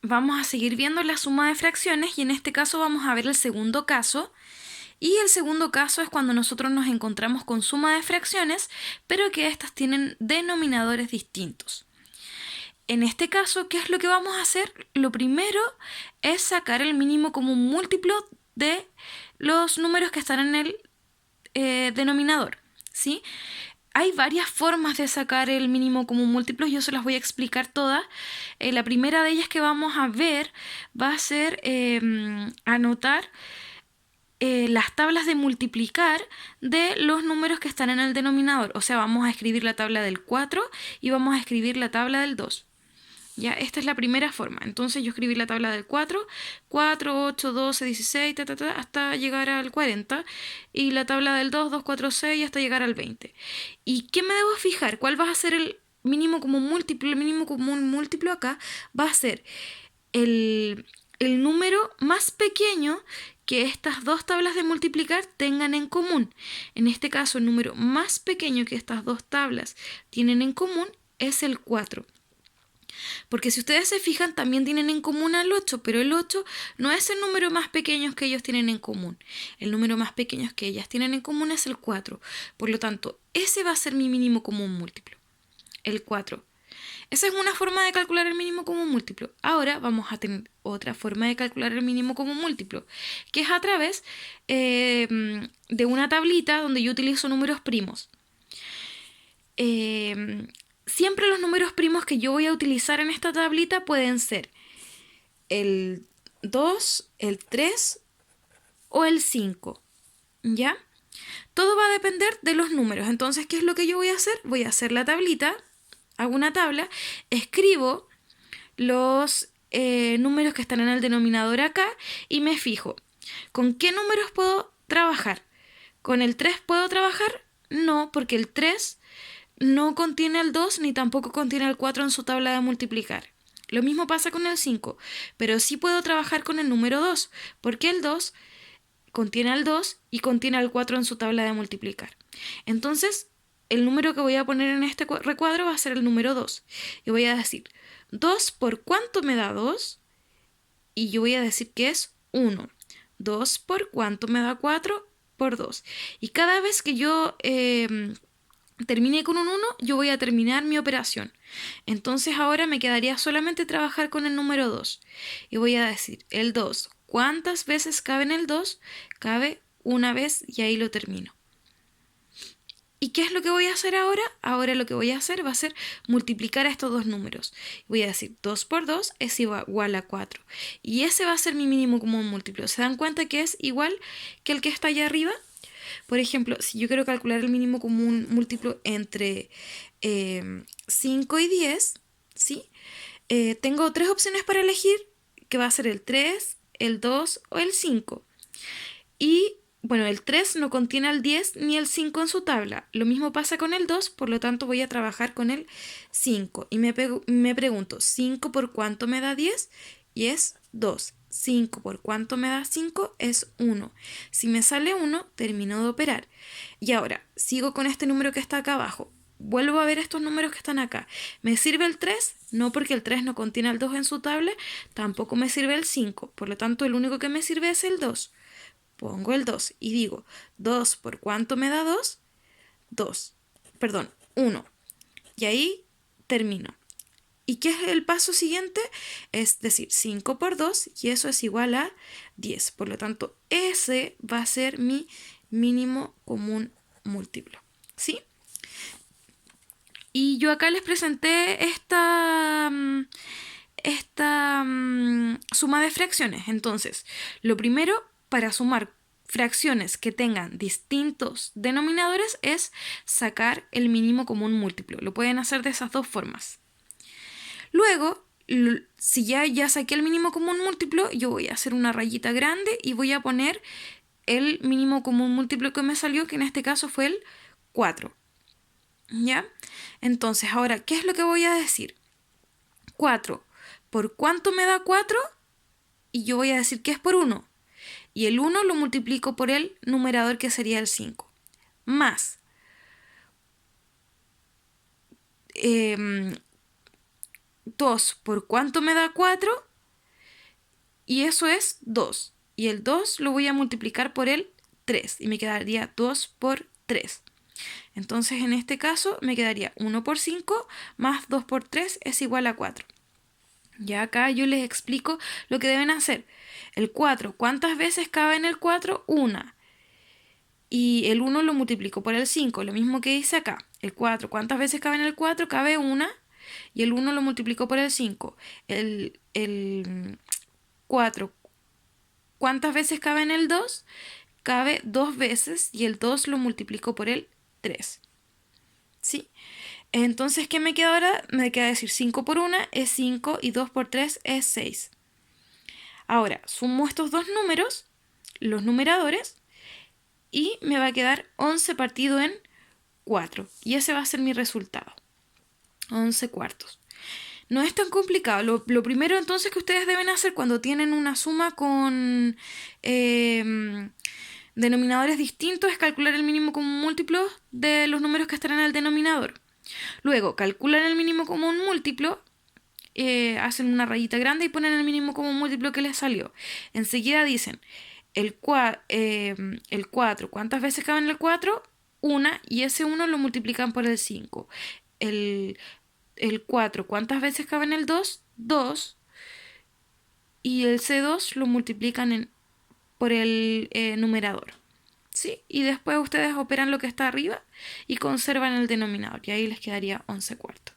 vamos a seguir viendo la suma de fracciones y en este caso vamos a ver el segundo caso. Y el segundo caso es cuando nosotros nos encontramos con suma de fracciones, pero que éstas tienen denominadores distintos. En este caso, ¿qué es lo que vamos a hacer? Lo primero es sacar el mínimo común múltiplo de los números que están en el denominador, ¿sí? Hay varias formas de sacar el mínimo común múltiplo, yo se las voy a explicar todas. La primera de ellas que vamos a ver va a ser anotar las tablas de multiplicar de los números que están en el denominador. O sea, vamos a escribir la tabla del 4 y vamos a escribir la tabla del 2. Ya, esta es la primera forma. Entonces yo escribí la tabla del 4, 4, 8, 12, 16, hasta llegar al 40. Y la tabla del 2, 2, 4, 6, hasta llegar al 20. ¿Y qué me debo fijar? ¿Cuál va a ser el mínimo común múltiplo? El mínimo común múltiplo acá va a ser el número más pequeño que estas dos tablas de multiplicar tengan en común. En este caso, el número más pequeño que estas dos tablas tienen en común es el 4. Porque si ustedes se fijan, también tienen en común al 8, pero el 8 no es el número más pequeño que ellos tienen en común. El número más pequeño que ellas tienen en común es el 4. Por lo tanto, ese va a ser mi mínimo común múltiplo, el 4. Esa es una forma de calcular el mínimo común múltiplo. Ahora vamos a tener otra forma de calcular el mínimo común múltiplo, que es a través de una tablita donde yo utilizo números primos. Siempre los números primos que yo voy a utilizar en esta tablita pueden ser el 2, el 3 o el 5, ¿ya? Todo va a depender de los números. Entonces, ¿qué es lo que yo voy a hacer? Voy a hacer la tablita, hago una tabla, escribo los números que están en el denominador acá y me fijo. ¿Con qué números puedo trabajar? ¿Con el 3 puedo trabajar? No, porque el 3 no contiene el 2 ni tampoco contiene el 4 en su tabla de multiplicar. Lo mismo pasa con el 5, pero sí puedo trabajar con el número 2, porque el 2 contiene al 2 y contiene al 4 en su tabla de multiplicar. Entonces, el número que voy a poner en este recuadro va a ser el número 2. Y voy a decir, 2 por cuánto me da 2, y yo voy a decir que es 1. 2 por cuánto me da 4 por 2. Y cada vez que yo terminé con un 1, yo voy a terminar mi operación. Entonces ahora me quedaría solamente trabajar con el número 2. Y voy a decir, el 2, ¿cuántas veces cabe en el 2? Cabe una vez y ahí lo termino. ¿Y qué es lo que voy a hacer ahora? Ahora lo que voy a hacer va a ser multiplicar a estos dos números. Voy a decir 2 por 2 es igual a 4. Y ese va a ser mi mínimo común múltiplo. ¿Se dan cuenta que es igual que el que está allá arriba? Por ejemplo, si yo quiero calcular el mínimo común múltiplo entre 5 y 10, ¿sí? Tengo tres opciones para elegir, que va a ser el 3, el 2 o el 5. Y bueno, el 3 no contiene el 10 ni el 5 en su tabla. Lo mismo pasa con el 2, por lo tanto voy a trabajar con el 5. Y me pregunto, ¿5 por cuánto me da 10? Y es 2. 5 por cuánto me da 5 es 1. Si me sale 1, termino de operar. Y ahora, sigo con este número que está acá abajo. Vuelvo a ver estos números que están acá. ¿Me sirve el 3? No, porque el 3 no contiene el 2 en su tabla. Tampoco me sirve el 5. Por lo tanto, el único que me sirve es el 2. Pongo el 2 y digo, 2 por cuánto me da 2? 2. Perdón, 1. Y ahí termino. ¿Y qué es el paso siguiente? Es decir, 5 por 2 y eso es igual a 10. Por lo tanto, ese va a ser mi mínimo común múltiplo. ¿Sí? Y yo acá les presenté esta suma de fracciones. Entonces, lo primero para sumar fracciones que tengan distintos denominadores es sacar el mínimo común múltiplo. Lo pueden hacer de esas dos formas. Luego, si ya saqué el mínimo común múltiplo, yo voy a hacer una rayita grande y voy a poner el mínimo común múltiplo que me salió, que en este caso fue el 4. ¿Ya? Entonces, ahora, ¿qué es lo que voy a decir? 4. ¿Por cuánto me da 4? Y yo voy a decir que es por 1. Y el 1 lo multiplico por el numerador que sería el 5. Más 2 por cuánto me da 4. y eso es 2. Y el 2 lo voy a multiplicar por el 3 y me quedaría 2 por 3. Entonces en este caso me quedaría 1 por 5 más 2 por 3 es igual a 4. Ya acá yo les explico lo que deben hacer. El 4, ¿cuántas veces cabe en el 4? Una. Y el 1 lo multiplico por el 5, lo mismo que hice acá. El 4, ¿cuántas veces cabe en el 4? Cabe una. Y el 1 lo multiplico por el 5. El 4, ¿cuántas veces cabe en el 2? Cabe 2 veces y el 2 lo multiplico por el 3. ¿Sí? Entonces, ¿qué me queda ahora? Me queda decir 5 por 1 es 5 y 2 por 3 es 6. Ahora, sumo estos dos números, los numeradores, y me va a quedar 11 partido en 4. Y ese va a ser mi resultado. 11 cuartos. No es tan complicado. Lo primero entonces que ustedes deben hacer cuando tienen una suma con denominadores distintos es calcular el mínimo común múltiplo de los números que estarán en el denominador. Luego, calculan el mínimo común múltiplo, hacen una rayita grande y ponen el mínimo común múltiplo que les salió. Enseguida dicen el 4, ¿cuántas veces cabe en el 4? Una, y ese 1 lo multiplican por el 5. El 4, ¿cuántas veces cabe en el 2? 2. Y el C2 lo multiplican por el numerador. ¿Sí? Y después ustedes operan lo que está arriba y conservan el denominador. Y ahí les quedaría 11 cuartos.